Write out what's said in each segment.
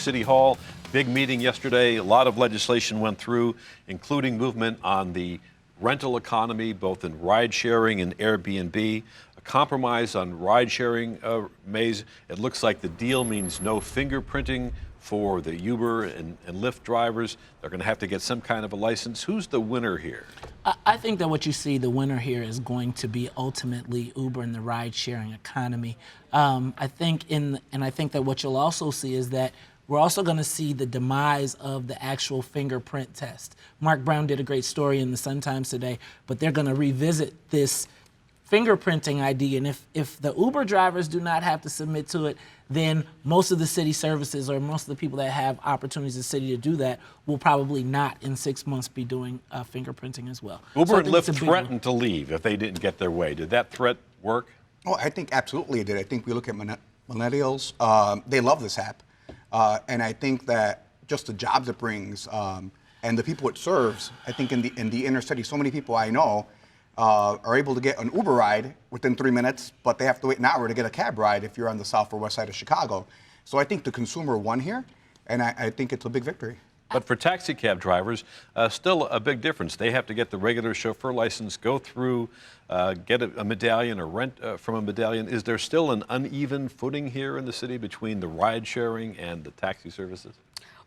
City Hall. Big meeting yesterday. A lot of legislation went through, including movement on the rental economy, both in ride sharing and Airbnb. A compromise on ride sharing, Mays. It looks like the deal means no fingerprinting for the Uber and Lyft drivers. They're going to have to get some kind of a license. Who's the winner here? I think that what you see, the winner here is going to be ultimately Uber and the ride-sharing economy. I think that what you'll also see is that we're also going to see the demise of the actual fingerprint test. Mark Brown did a great story in the Sun-Times today, but they're going to revisit this fingerprinting ID, and if the Uber drivers do not have to submit to it, then most of the city services or most of the people that have opportunities in the city to do that will probably not in 6 months be doing fingerprinting as well. Uber and Lyft threatened to leave if they didn't get their way. Did that threat work? Oh, I think absolutely it did. I think we look at millennials, they love this app. And I think that just the jobs it brings and the people it serves, I think in the inner city, so many people I know are able to get an Uber ride within 3 minutes, but they have to wait an hour to get a cab ride if you're on the south or west side of Chicago. So I think the consumer won here, and I think it's a big victory. But for taxi cab drivers, still a big difference. They have to get the regular chauffeur license, go through, get a medallion or rent from a medallion. Is there still an uneven footing here in the city between the ride sharing and the taxi services?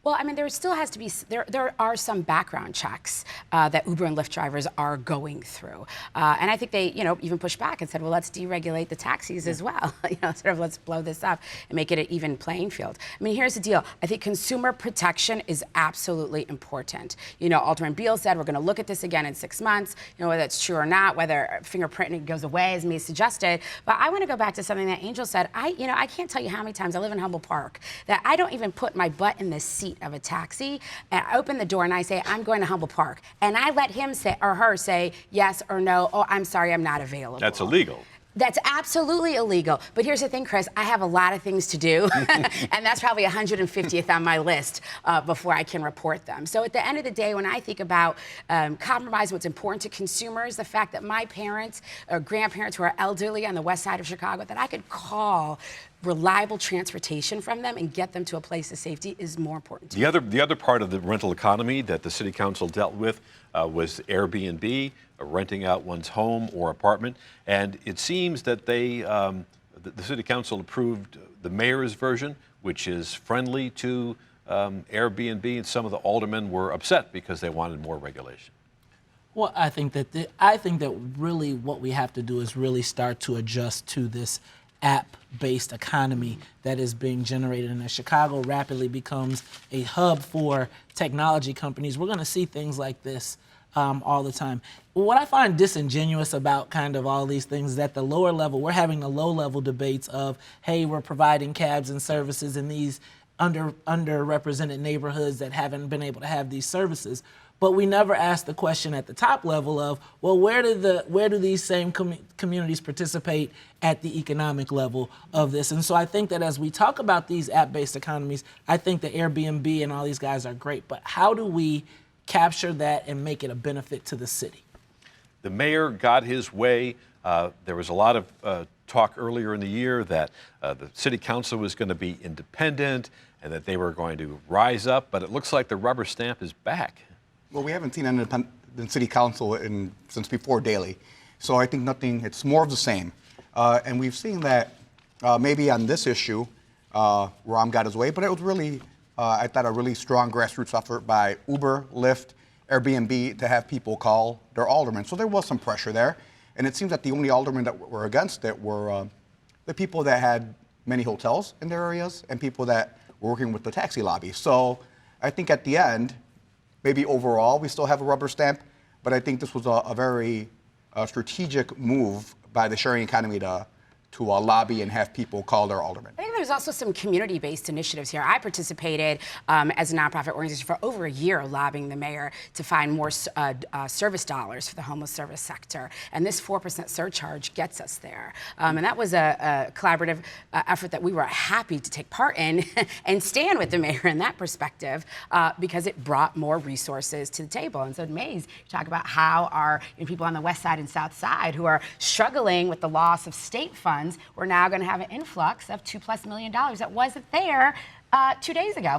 Well, I mean, there still has to be, there are some background checks that Uber and Lyft drivers are going through. And I think they, even pushed back and said, well, let's deregulate the taxis as well. Sort of let's blow this up and make it an even playing field. I mean, here's the deal. I think consumer protection is absolutely important. Alderman Beal said, we're going to look at this again in 6 months, whether it's true or not, whether fingerprinting goes away, as me suggested. But I want to go back to something that Angel said. I can't tell you how many times I live in Humboldt Park that I don't even put my butt in the seat of a taxi, and I open the door and I say, I'm going to Humboldt Park. And I let him say, or her say, yes or no, oh, I'm sorry, I'm not available. That's illegal. That's absolutely illegal. But here's the thing, Chris, I have a lot of things to do, and that's probably 150th on my list before I can report them. So at the end of the day, when I think about compromise, what's important to consumers, the fact that my parents or grandparents who are elderly on the west side of Chicago, that I could call reliable transportation from them and get them to a place of safety is more important to me. The other part of the rental economy that the City Council dealt with was Airbnb, renting out one's home or apartment. And it seems that the City Council approved the mayor's version, which is friendly to Airbnb, and some of the aldermen were upset because they wanted more regulation. Well, I think that really what we have to do is really start to adjust to this app-based economy that is being generated. And as Chicago rapidly becomes a hub for technology companies, we're going to see things like this all the time. What I find disingenuous about kind of all these things is that the lower level, we're having the low-level debates of, hey, we're providing cabs and services in these underrepresented neighborhoods that haven't been able to have these services. But we never ask the question at the top level of, well, where do these same communities participate at the economic level of this? And so I think that as we talk about these app-based economies, I think that Airbnb and all these guys are great. But how do we capture that and make it a benefit to the city? The mayor got his way. There was a lot of talk earlier in the year that the City Council was going to be independent and that they were going to rise up. But it looks like the rubber stamp is back. Well, we haven't seen an independent city council since before Daley. So I think it's more of the same. And we've seen that maybe on this issue, Rahm got his way, but it was really, I thought, a really strong grassroots effort by Uber, Lyft, Airbnb to have people call their aldermen. So there was some pressure there. And it seems that the only aldermen that were against it were the people that had many hotels in their areas and people that were working with the taxi lobby. So I think at the end, maybe overall, we still have a rubber stamp, but I think this was a very strategic move by the sharing economy to lobby and have people call their aldermen. I think there's also some community-based initiatives here. I participated as a nonprofit organization for over a year lobbying the mayor to find more service dollars for the homeless service sector. And this 4% surcharge gets us there. And that was a collaborative effort that we were happy to take part in and stand with the mayor in that perspective because it brought more resources to the table. And so, Mays, you talk about how our people on the west side and south side who are struggling with the loss of state funds, we're now going to have an influx of $2+ million that wasn't there 2 days ago.